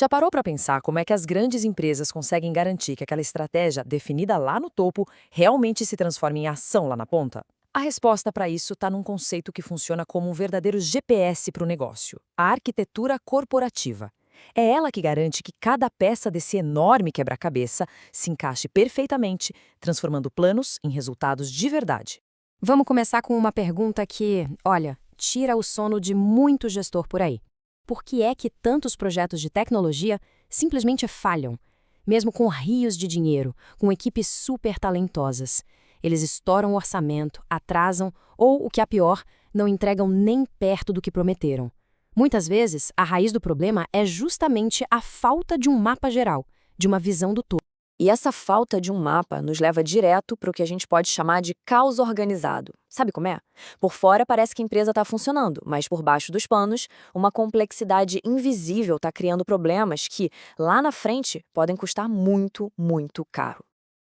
Já parou para pensar como é que as grandes empresas conseguem garantir que aquela estratégia definida lá no topo realmente se transforme em ação lá na ponta? A resposta para isso está num conceito que funciona como um verdadeiro GPS para o negócio: a arquitetura corporativa. É ela que garante que cada peça desse enorme quebra-cabeça se encaixe perfeitamente, transformando planos em resultados de verdade. Vamos começar com uma pergunta que, olha, tira o sono de muito gestor por aí. Por que é que tantos projetos de tecnologia simplesmente falham? Mesmo com rios de dinheiro, com equipes super talentosas. Eles estouram o orçamento, atrasam ou, o que é pior, não entregam nem perto do que prometeram. Muitas vezes, a raiz do problema é justamente a falta de um mapa geral, de uma visão do todo. E essa falta de um mapa nos leva direto para o que a gente pode chamar de caos organizado. Sabe como é? Por fora parece que a empresa está funcionando, mas por baixo dos panos, uma complexidade invisível está criando problemas que, lá na frente, podem custar muito, muito caro.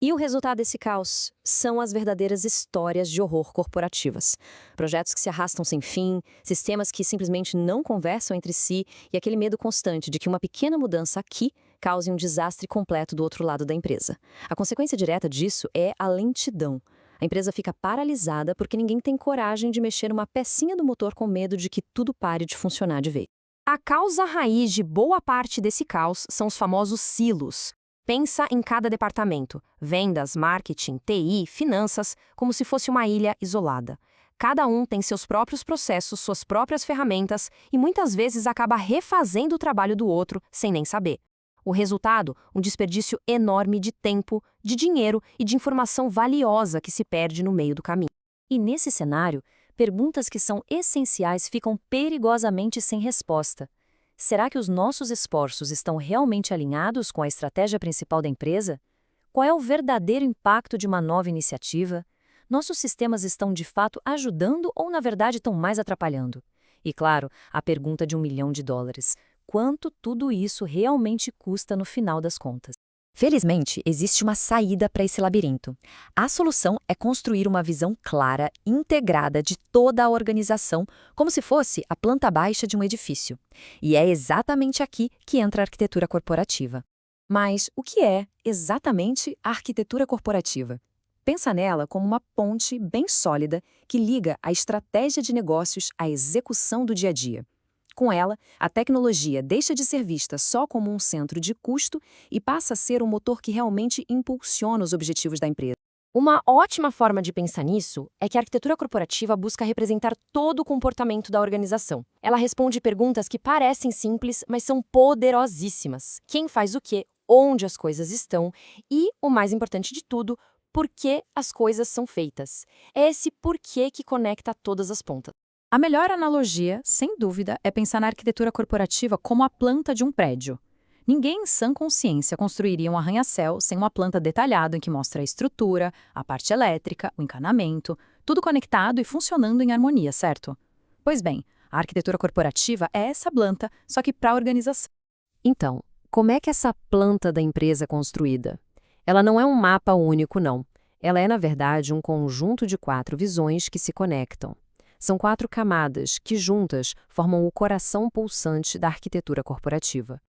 E o resultado desse caos são as verdadeiras histórias de horror corporativas. Projetos que se arrastam sem fim, sistemas que simplesmente não conversam entre si e aquele medo constante de que uma pequena mudança aqui cause um desastre completo do outro lado da empresa. A consequência direta disso é a lentidão. A empresa fica paralisada porque ninguém tem coragem de mexer uma pecinha do motor com medo de que tudo pare de funcionar de vez. A causa raiz de boa parte desse caos são os famosos silos. Pensa em cada departamento, vendas, marketing, TI, finanças, como se fosse uma ilha isolada. Cada um tem seus próprios processos, suas próprias ferramentas e muitas vezes acaba refazendo o trabalho do outro sem nem saber. O resultado, um desperdício enorme de tempo, de dinheiro e de informação valiosa que se perde no meio do caminho. E nesse cenário, perguntas que são essenciais ficam perigosamente sem resposta. Será que os nossos esforços estão realmente alinhados com a estratégia principal da empresa? Qual é o verdadeiro impacto de uma nova iniciativa? Nossos sistemas estão de fato ajudando ou, na verdade, estão mais atrapalhando? E, claro, a pergunta de US$ 1 milhão: quanto tudo isso realmente custa no final das contas? Felizmente, existe uma saída para esse labirinto. A solução é construir uma visão clara, integrada de toda a organização, como se fosse a planta baixa de um edifício. E é exatamente aqui que entra a arquitetura corporativa. Mas o que é exatamente a arquitetura corporativa? Pensa nela como uma ponte bem sólida que liga a estratégia de negócios à execução do dia a dia. Com ela, a tecnologia deixa de ser vista só como um centro de custo e passa a ser o motor que realmente impulsiona os objetivos da empresa. Uma ótima forma de pensar nisso é que a arquitetura corporativa busca representar todo o comportamento da organização. Ela responde perguntas que parecem simples, mas são poderosíssimas. Quem faz o quê, onde as coisas estão e, o mais importante de tudo, por que as coisas são feitas. É esse porquê que conecta todas as pontas. A melhor analogia, sem dúvida, é pensar na arquitetura corporativa como a planta de um prédio. Ninguém em sã consciência construiria um arranha-céu sem uma planta detalhada em que mostra a estrutura, a parte elétrica, o encanamento, tudo conectado e funcionando em harmonia, certo? Pois bem, a arquitetura corporativa é essa planta, só que para a organização. Então, como é que essa planta da empresa é construída? Ela não é um mapa único, não. Ela é, na verdade, um conjunto de 4 visões que se conectam. São 4 camadas que, juntas, formam o coração pulsante da arquitetura corporativa.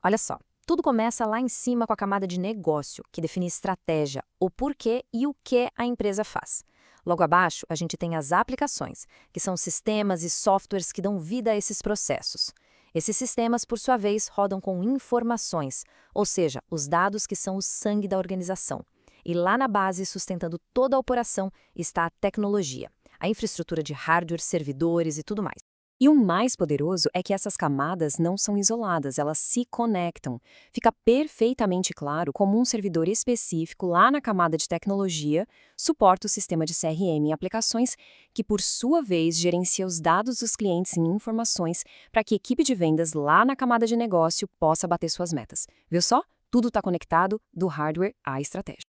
Olha só, tudo começa lá em cima com a camada de negócio, que define estratégia, o porquê e o que a empresa faz. Logo abaixo, a gente tem as aplicações, que são sistemas e softwares que dão vida a esses processos. Esses sistemas, por sua vez, rodam com informações, ou seja, os dados que são o sangue da organização. E lá na base, sustentando toda a operação, está a tecnologia, a infraestrutura de hardware, servidores e tudo mais. E o mais poderoso é que essas camadas não são isoladas, elas se conectam. Fica perfeitamente claro como um servidor específico lá na camada de tecnologia suporta o sistema de CRM e aplicações que, por sua vez, gerencia os dados dos clientes em informações para que a equipe de vendas lá na camada de negócio possa bater suas metas. Viu só? Tudo está conectado do hardware à estratégia.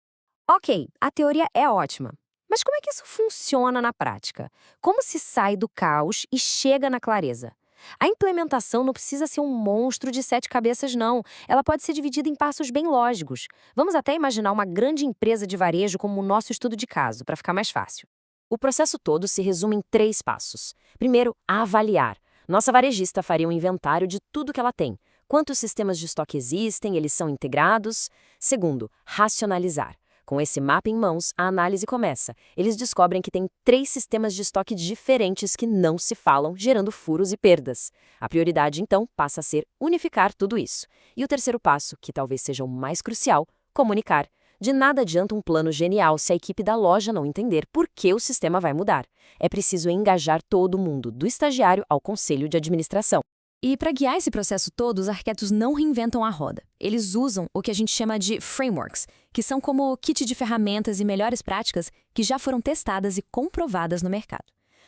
Ok, a teoria é ótima. Mas como é que isso funciona na prática? Como se sai do caos e chega na clareza? A implementação não precisa ser um monstro de 7 cabeças, não. Ela pode ser dividida em passos bem lógicos. Vamos até imaginar uma grande empresa de varejo como o nosso estudo de caso, para ficar mais fácil. O processo todo se resume em 3 passos. Primeiro, avaliar. Nossa varejista faria um inventário de tudo que ela tem. Quantos sistemas de estoque existem? Eles são integrados? Segundo, racionalizar. Com esse mapa em mãos, a análise começa. Eles descobrem que tem 3 sistemas de estoque diferentes que não se falam, gerando furos e perdas. A prioridade, então, passa a ser unificar tudo isso. E o terceiro passo, que talvez seja o mais crucial, comunicar. De nada adianta um plano genial se a equipe da loja não entender por que o sistema vai mudar. É preciso engajar todo mundo, do estagiário ao conselho de administração. E para guiar esse processo todo, os arquitetos não reinventam a roda. Eles usam o que a gente chama de frameworks, que são como kit de ferramentas e melhores práticas que já foram testadas e comprovadas no mercado.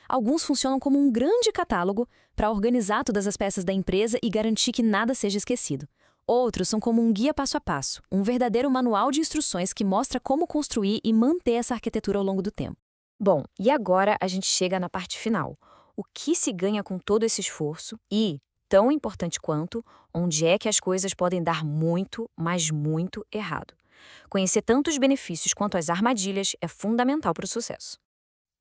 Alguns funcionam como um grande catálogo para organizar todas as peças da empresa e garantir que nada seja esquecido. Outros são como um guia passo a passo, um verdadeiro manual de instruções que mostra como construir e manter essa arquitetura ao longo do tempo. Bom, e agora a gente chega na parte final. O que se ganha com todo esse esforço e, tão importante quanto, onde é que as coisas podem dar muito, mas muito errado? Conhecer tanto os benefícios quanto as armadilhas é fundamental para o sucesso.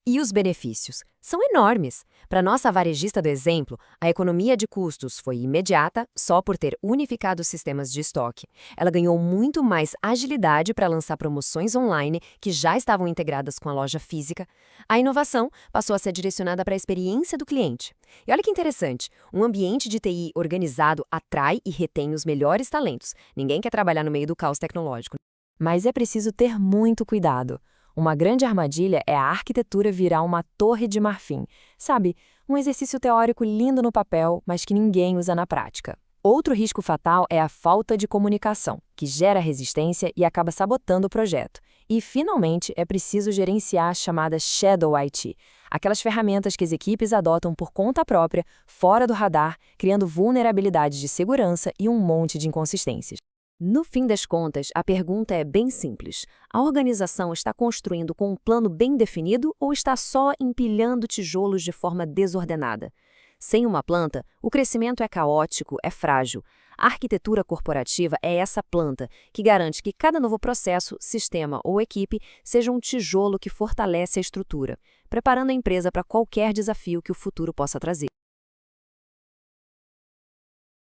E os benefícios são enormes. Para nossa varejista do exemplo, a economia de custos foi imediata só por ter unificado os sistemas de estoque. Ela ganhou muito mais agilidade para lançar promoções online que já estavam integradas com a loja física. A inovação passou a ser direcionada para a experiência do cliente. E olha que interessante, um ambiente de TI organizado atrai e retém os melhores talentos. Ninguém quer trabalhar no meio do caos tecnológico. Mas é preciso ter muito cuidado. Uma grande armadilha é a arquitetura virar uma torre de marfim. Sabe, um exercício teórico lindo no papel, mas que ninguém usa na prática. Outro risco fatal é a falta de comunicação, que gera resistência e acaba sabotando o projeto. E, finalmente, é preciso gerenciar a chamada Shadow IT, aquelas ferramentas que as equipes adotam por conta própria, fora do radar, criando vulnerabilidades de segurança e um monte de inconsistências. No fim das contas, a pergunta é bem simples. A organização está construindo com um plano bem definido ou está só empilhando tijolos de forma desordenada? Sem uma planta, o crescimento é caótico, é frágil. A arquitetura corporativa é essa planta que garante que cada novo processo, sistema ou equipe seja um tijolo que fortalece a estrutura, preparando a empresa para qualquer desafio que o futuro possa trazer.